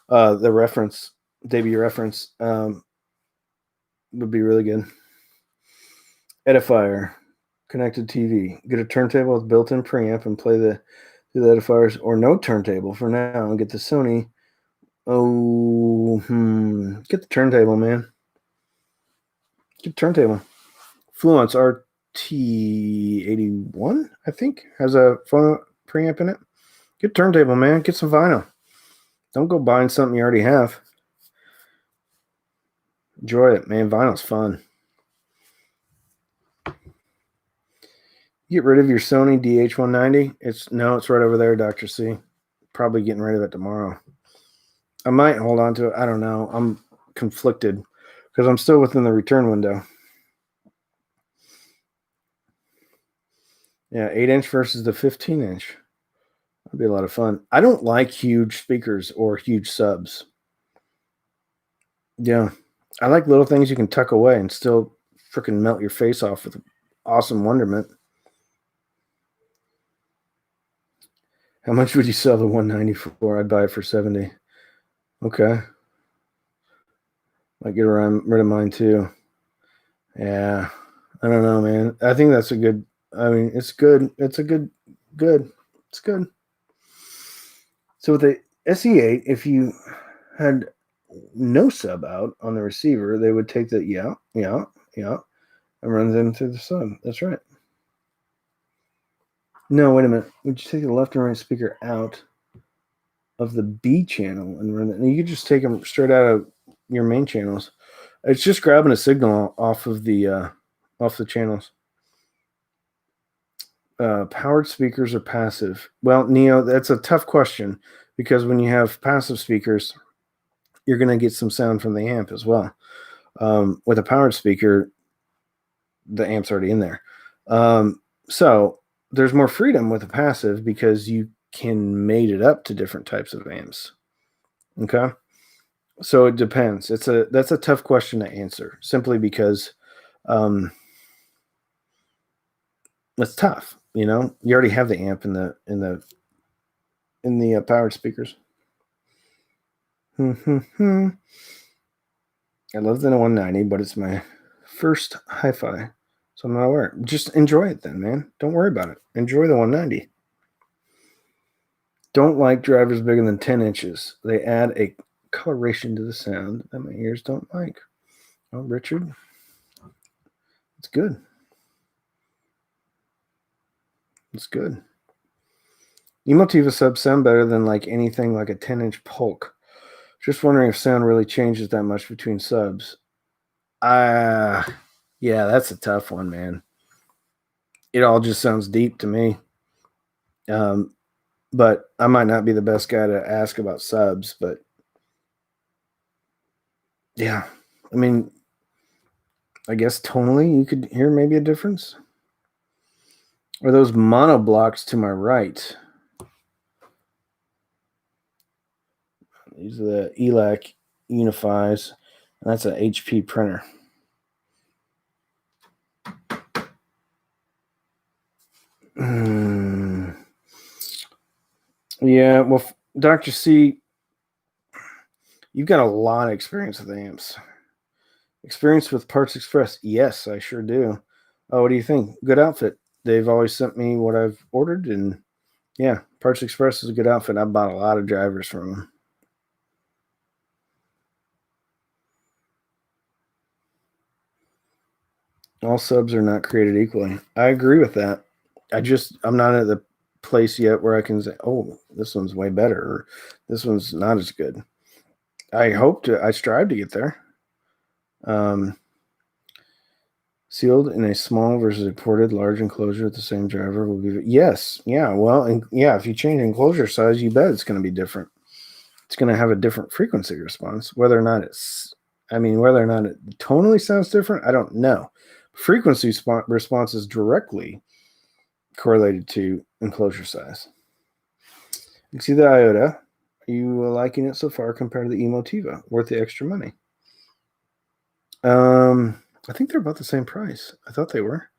The reference, debut reference, would be really good. Edifier, connected TV. Get a turntable with built-in preamp and play the edifiers, or no turntable for now and get the Sony. Get the turntable, man. Get the turntable. Fluence RT81, I think, has a phono preamp in it. Get turntable, man. Get some vinyl. Don't go buying something you already have. Enjoy it, man. Vinyl's fun. Get rid of your Sony DH190. It's right over there, Dr. C. Probably getting rid of it tomorrow. I might hold on to it. I don't know. I'm conflicted because I'm still within the return window. Yeah, 8-inch versus the 15-inch. That'd be a lot of fun. I don't like huge speakers or huge subs. Yeah. I like little things you can tuck away and still freaking melt your face off with awesome wonderment. How much would you sell the 190 for? I'd buy it for 70. Okay. Might get rid of mine too. Yeah. I don't know, man. I think that's a good, it's good. It's a good. It's good. So with the SE8, if you had no sub out on the receiver, they would take the and run them through the sub. That's right. No, wait a minute. Would you take the left and right speaker out of the B channel and run it? And you could just take them straight out of your main channels. It's just grabbing a signal off of the channels. Powered speakers or passive? Well, Neo, that's a tough question because when you have passive speakers, you're going to get some sound from the amp as well. With a powered speaker, the amp's already in there. So there's more freedom with a passive because you can mate it up to different types of amps. Okay. So it depends. That's a tough question to answer simply because it's tough. You already have the amp in the powered speakers. I love the 190, but it's my first hi-fi, so I'm not aware. Just enjoy it then, man. Don't worry about it. Enjoy the 190. Don't like drivers bigger than 10 inches. They add a coloration to the sound that my ears don't like. Oh, Richard, it's good. It's good. Emotiva subs sound better than like anything like a 10-inch Polk. Just wondering if sound really changes that much between subs. Yeah, that's a tough one, man. It all just sounds deep to me. But I might not be the best guy to ask about subs, but yeah, I mean, I guess tonally you could hear maybe a difference. Or those mono blocks to my right. These are the ELAC Unifies, and that's an HP printer. Yeah, well, Dr. C, you've got a lot of experience with amps. Experience with Parts Express? Yes, I sure do. Oh, what do you think? Good outfit. They've always sent me what I've ordered, and yeah, Parts Express is a good outfit. I bought a lot of drivers from them. All subs are not created equally. I agree with that. I'm not at the place yet where I can say, oh, this one's way better, or this one's not as good. I strive to get there. Sealed in a small versus a ported large enclosure with the same driver will be, yes. Yeah. Well, and yeah, if you change enclosure size, you bet it's going to be different. It's going to have a different frequency response, whether or not it tonally sounds different, I don't know. Frequency response is directly correlated to enclosure size. You see the Iota. Are you liking it so far compared to the Emotiva? Worth the extra money? I think they're about the same price. I thought they were.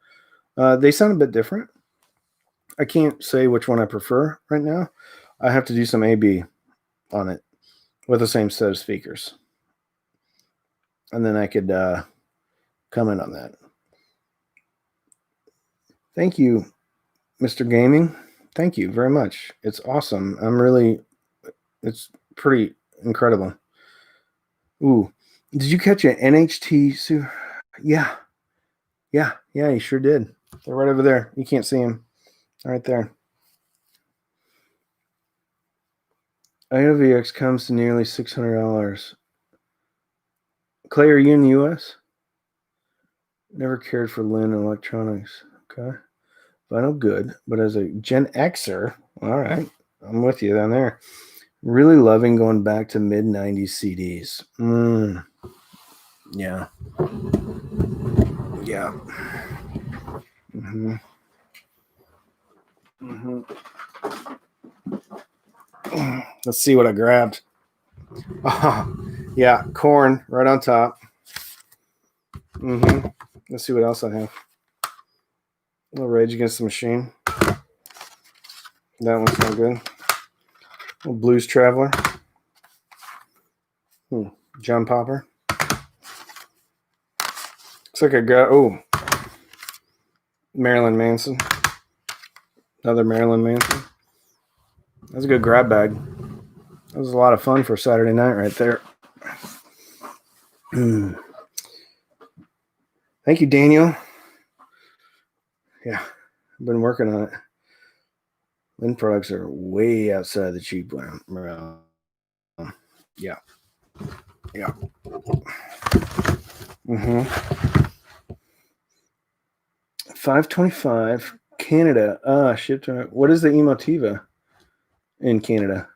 They sound a bit different. I can't say which one I prefer right now. I have to do some A/B on it with the same set of speakers, and then I could comment on that. Thank you, Mr. Gaming. Thank you very much. It's awesome. It's pretty incredible. Ooh, did you catch an NHT, Sue? Yeah, you sure did. They're right over there. You can't see them. Right there. Iota VX comes to nearly $600. Clay, are you in the U.S.? Never cared for Lynn Electronics. Okay. Vinyl good, but as a Gen Xer, all right, I'm with you down there. Really loving going back to mid-90s CDs. Yeah. Yeah. Let's see what I grabbed. Oh, yeah, corn right on top. Let's see what else I have. A little Rage Against the Machine. That one's no good. A little Blues Traveler. John Popper. Looks like I got Marilyn Manson. Another Marilyn Manson. That's a good grab bag. That was a lot of fun for Saturday night right there. Thank you, Daniel. Yeah, I've been working on it. Lynn products are way outside the cheap one. Yeah. 525 Canada. Shipped. What is the Emotiva in Canada?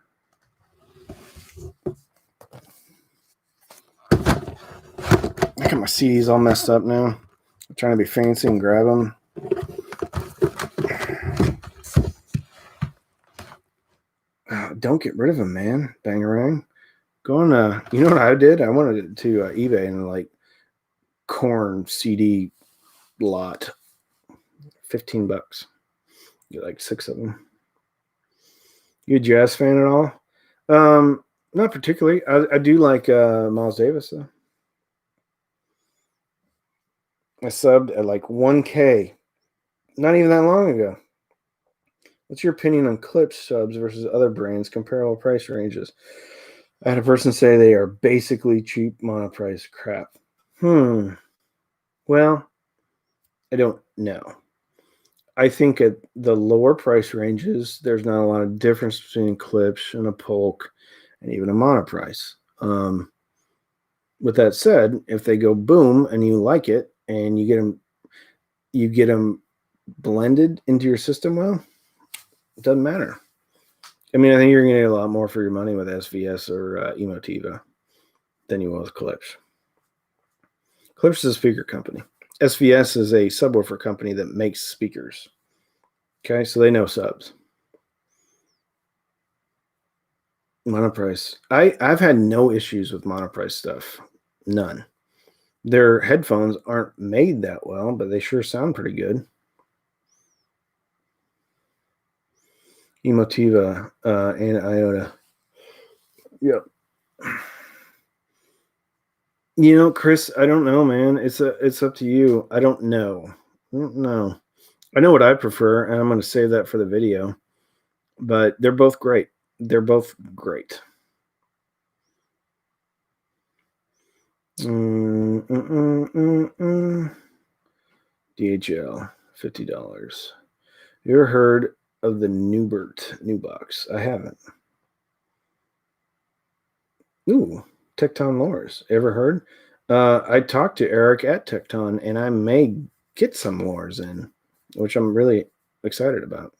I got my CDs all messed up now. I'm trying to be fancy and grab them. Don't get rid of them, man. Bangarang. Go on. You know what I did? I wanted to eBay and like corn CD lot. $15. Get like 6 of them. You a jazz fan at all? Not particularly. I do like Miles Davis, though. I subbed at like 1K not even that long ago. What's your opinion on Clips subs versus other brands, comparable price ranges? I had a person say they are basically cheap monoprice crap. Well, I don't know. I think at the lower price ranges, there's not a lot of difference between Clips and a Polk and even a monoprice. With that said, if they go boom and you like it and you get them blended into your system well, it doesn't matter. I mean, I think you're going to get a lot more for your money with SVS or Emotiva than you will with Clips. Clips is a speaker company. SVS is a subwoofer company that makes speakers. Okay, so they know subs. Monoprice. I've had no issues with Monoprice stuff. None. Their headphones aren't made that well, but they sure sound pretty good. Emotiva and Iota. Yep. You know, Chris, I don't know, man. It's up to you. I don't know. I know what I prefer, and I'm going to save that for the video. But they're both great. They're both great. DHL, $50. You ever heard of the new box? I haven't. Ooh, Tecton Lures. Ever heard? I talked to Eric at Tecton, and I may get some Lures in, which I'm really excited about.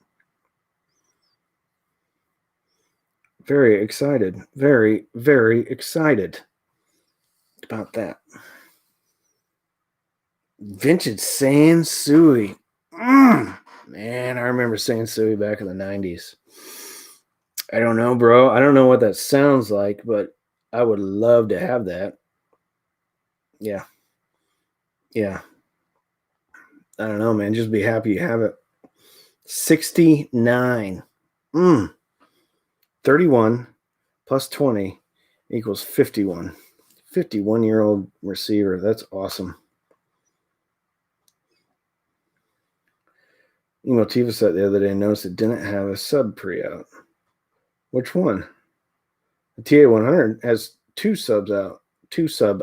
Very excited. Very, very excited about that. Vintage Sansui. Man, I remember Sansui back in the 90s. I don't know, bro. I don't know what that sounds like, but I would love to have that. Yeah. I don't know, man. Just be happy you have it. 69. 31 plus 20 equals 51. 51-year-old receiver. That's awesome. Emotiva said the other day, noticed it didn't have a sub pre-out. Which one? The TA100 has two sub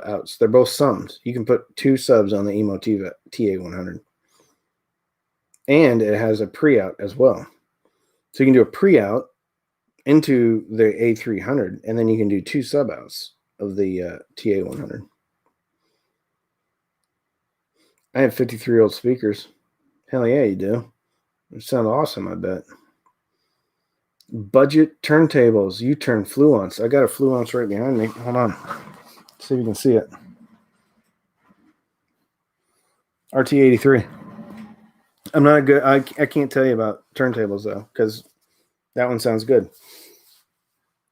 outs. They're both sums. You can put two subs on the Emotiva TA100. And it has a pre-out as well. So you can do a pre-out into the A300, and then you can do two sub outs of the TA100. I have 53-year-old speakers. Hell yeah, you do. They sound awesome, I bet. Budget turntables. U-turn Fluence. I got a Fluence right behind me. Hold on. Let's see if you can see it. RT83. I'm not good. I can't tell you about turntables, though, because that one sounds good.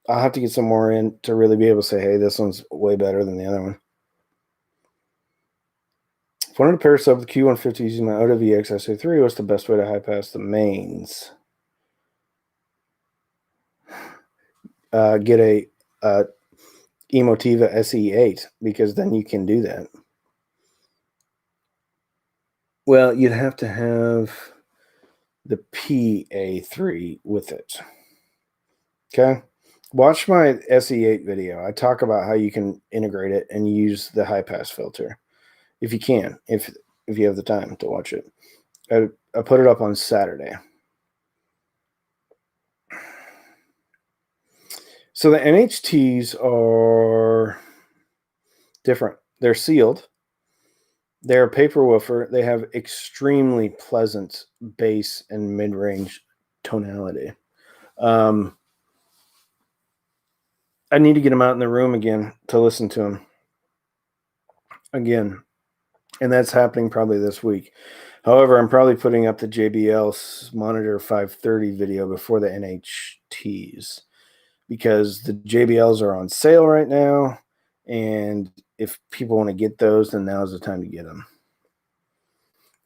I'll have to get some more in to really be able to say, hey, this one's way better than the other one. If I wanted to pair sub with the Q150 using my OWX SA3, what's the best way to high pass the mains? Get a Emotiva SE8, because then you can do that. Well, you'd have to have the PA3 with it. Okay? Watch my SE8 video. I talk about how you can integrate it and use the high pass filter. If you can, if you have the time to watch it. I put it up on Saturday. So the NHTs are different. They're sealed. They're paper woofer. They have extremely pleasant bass and mid-range tonality. I need to get them out in the room again to listen to them again. And that's happening probably this week. However, I'm probably putting up the JBL Monitor 530 video before the NHTs, because the JBLs are on sale right now. And if people want to get those, then now's the time to get them.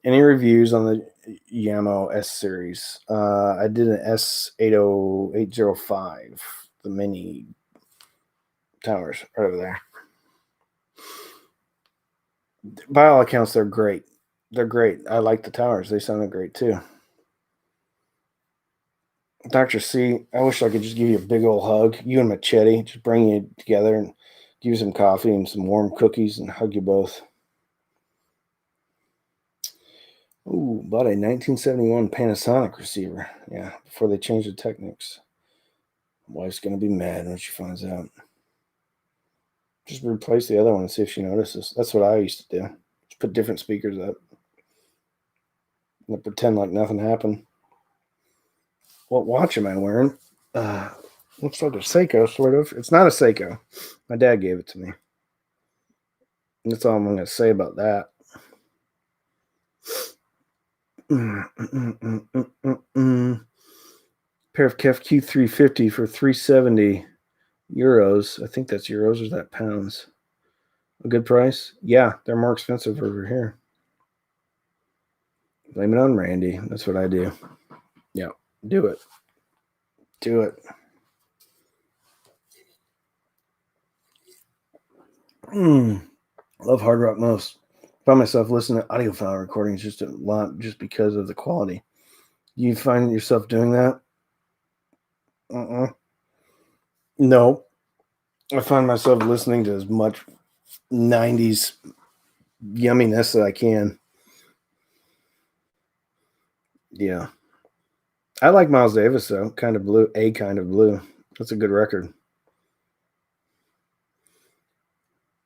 Any reviews on the Yamaha S series? I did an S80805, the mini towers right over there. By all accounts, they're great. They're great. I like the towers. They sounded great too. Dr. C, I wish I could just give you a big old hug. You and Machete, just bring you together and give you some coffee and some warm cookies and hug you both. Ooh, bought a 1971 Panasonic receiver. Yeah, before they changed the techniques. Wife's going to be mad when she finds out. Just replace the other one and see if she notices. That's what I used to do. Just put different speakers up. And pretend like nothing happened. What watch am I wearing? Looks like a Seiko, sort of. It's not a Seiko. My dad gave it to me. That's all I'm going to say about that. Pair of Kef Q350 for 370 euros. I think that's euros, or is that pounds? A good price? Yeah, they're more expensive over here. Blame it on Randy. That's what I do. Yeah, do it. Do it. Love hard rock most. Find myself listening to audiophile recordings just a lot, just because of the quality. You find yourself doing that? No. I find myself listening to as much 90s yumminess that I can. Yeah. I like Miles Davis, though. Kind of Blue. A Kind of Blue. That's a good record.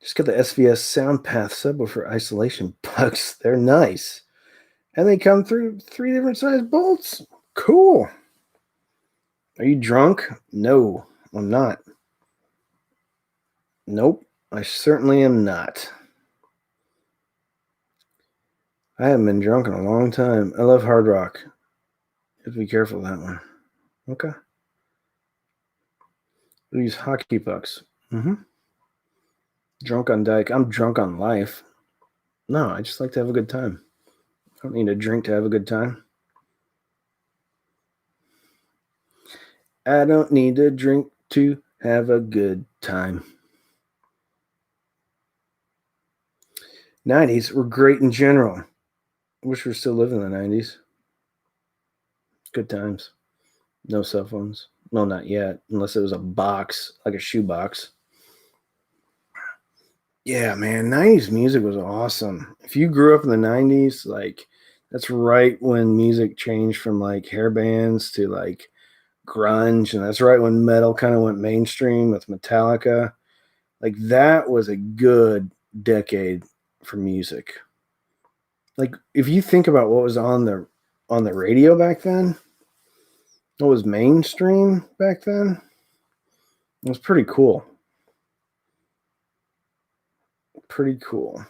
Just got the SVS SoundPath subwoofer isolation plugs. They're nice. And they come through 3 different size bolts. Cool. Are you drunk? No, I'm not. Nope, I certainly am not. I haven't been drunk in a long time. I love hard rock. You have to be careful of that one. Okay. We use hockey pucks. Drunk on Dyke. I'm drunk on life. No, I just like to have a good time. I don't need a drink to have a good time. I don't need a drink to have a good time. 90s were great in general. Wish we were still living in the 90s. Good times. No cell phones. No, not yet. Unless it was a box, like a shoe box. Yeah, man. 90s music was awesome. If you grew up in the 90s, like, that's right when music changed from like hair bands to like grunge. And that's right when metal kind of went mainstream with Metallica. Like, that was a good decade for music. Like, if you think about what was on the radio back then, what was mainstream back then, it was pretty cool. Pretty cool.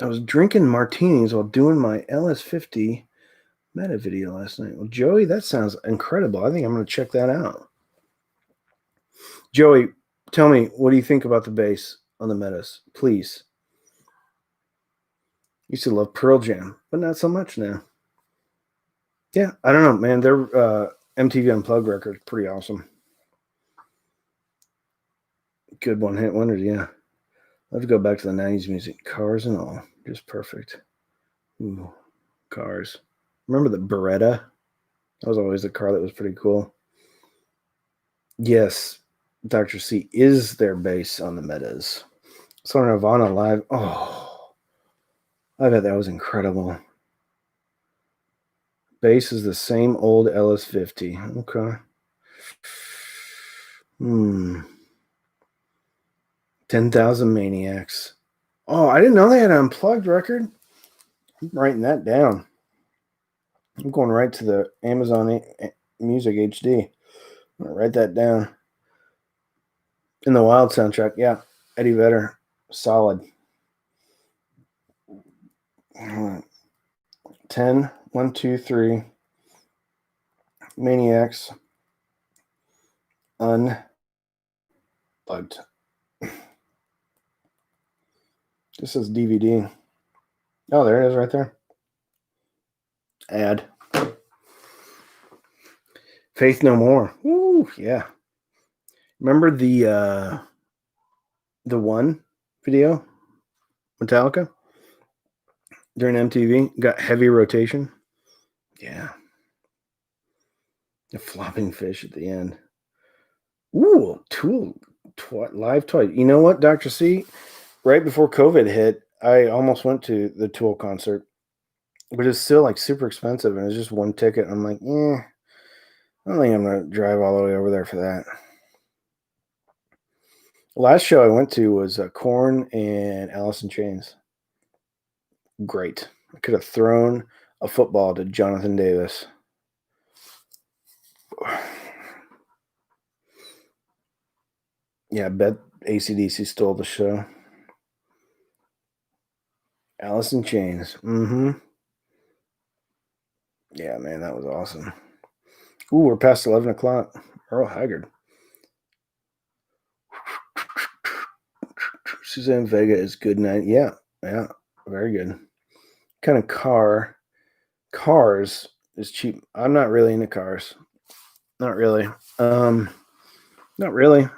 I was drinking martinis while doing my LS50 meta video last night. Well, Joey, that sounds incredible. I think I'm going to check that out. Joey, tell me, what do you think about the bass on the metas? Please. Used to love Pearl Jam, but not so much now. Yeah, I don't know, man. Their MTV Unplugged record is pretty awesome. Good one-hit wonders, yeah. Let's go back to the 90s music. Cars and all. Just perfect. Ooh, cars. Remember the Beretta? That was always a car that was pretty cool. Yes, Dr. C is their bass on the metas. So Nirvana live. Oh, I bet that was incredible. Bass is the same old LS50. Okay. 10,000 Maniacs. Oh, I didn't know they had an Unplugged record. I'm writing that down. I'm going right to the Amazon Music HD. I'm going to write that down. In the Wild soundtrack, yeah. Eddie Vedder, solid. 10, 1, 2, 3. Maniacs. Unplugged. This is DVD. Oh, there it is right there. Add. Faith No More. Woo, yeah. Remember the One video, Metallica, during MTV? Got heavy rotation. Yeah. The flopping fish at the end. Ooh, Tool live twice. You know what, Dr. C? Right before COVID hit, I almost went to the Tool concert, but it's still like super expensive, and it's just one ticket. I'm like, I don't think I'm gonna drive all the way over there for that. The last show I went to was Korn and Alice in Chains. Great. I could have thrown a football to Jonathan Davis. Yeah, I bet AC/DC stole the show. Alice in Chains. Mm-hmm. Yeah, man, that was awesome. Ooh, we're past 11 o'clock. Earl Haggard. Suzanne Vega is good night. Yeah, very good. Kind of cars is cheap. I'm not really into cars. Not really. Not really.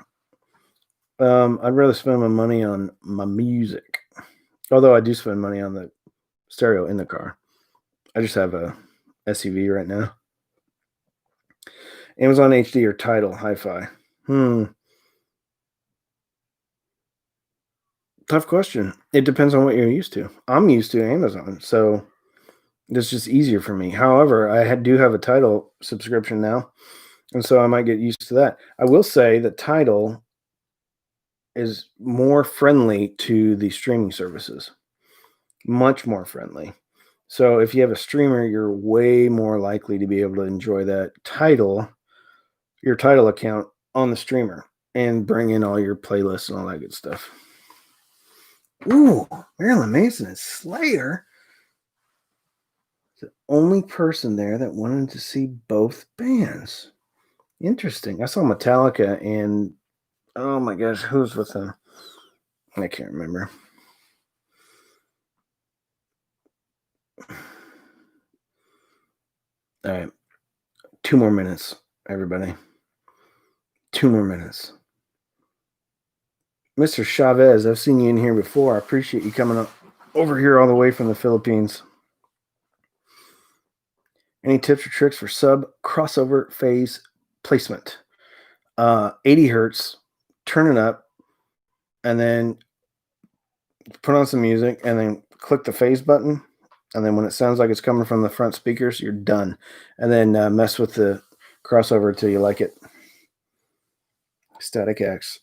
I'd rather spend my money on my music. Although I do spend money on the stereo in the car. I just have a SUV right now. Amazon HD or Tidal Hi-Fi? Tough question. It depends on what you're used to. I'm used to Amazon, so it's just easier for me. However, do have a Tidal subscription now, and so I might get used to that. I will say that Tidal is more friendly to the streaming services, much more friendly. So if you have a streamer, you're way more likely to be able to enjoy your Tidal account on the streamer and bring in all your playlists and all that good stuff. Ooh, Marilyn Manson and Slayer. The only person there that wanted to see both bands. Interesting. I saw Metallica and oh my gosh, who's with them? I can't remember. All right. 2 more minutes, everybody. 2 more minutes. Mr. Chavez, I've seen you in here before. I appreciate you coming over here all the way from the Philippines. Any tips or tricks for sub crossover phase placement? 80 hertz, turn it up, and then put on some music, and then click the phase button. And then when it sounds like it's coming from the front speakers, you're done. And then mess with the crossover until you like it. Static X.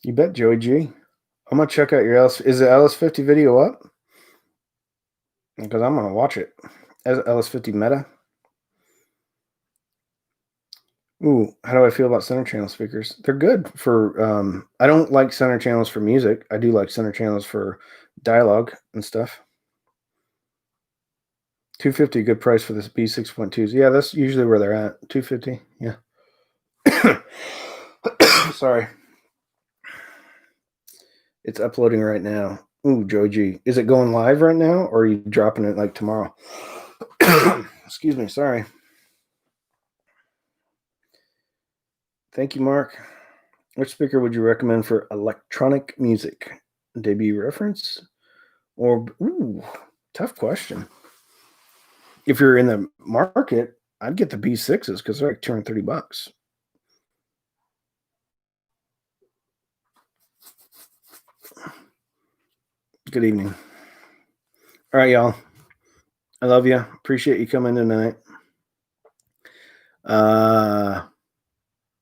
You bet, Joey G. I'm going to check out your Is the LS50 video up? Because I'm going to watch it. As LS50 Meta. Ooh, how do I feel about center channel speakers? They're good for, I don't like center channels for music. I do like center channels for dialogue and stuff. $250, good price for this B6.2s. Yeah, that's usually where they're at. $250, yeah. Sorry. It's uploading right now. Ooh, Joey G. Is it going live right now, or are you dropping it like tomorrow? Excuse me, sorry. Thank you, Mark. Which speaker would you recommend for electronic music? Debut reference? Or, tough question. If you're in the market, I'd get the B6s because they're like $230. Good evening. All right, y'all. I love you. Appreciate you coming tonight.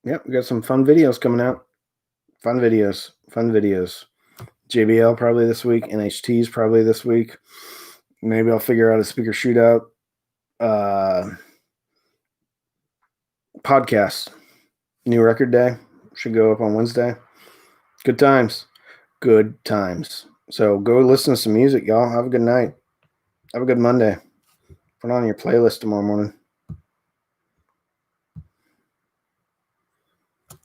Yep, we got some fun videos coming out. Fun videos. JBL probably this week. NHT's probably this week. Maybe I'll figure out a speaker shootout. Podcast. New record day. Should go up on Wednesday. Good times. So go listen to some music, y'all. Have a good night. Have a good Monday. Put on your playlist tomorrow morning.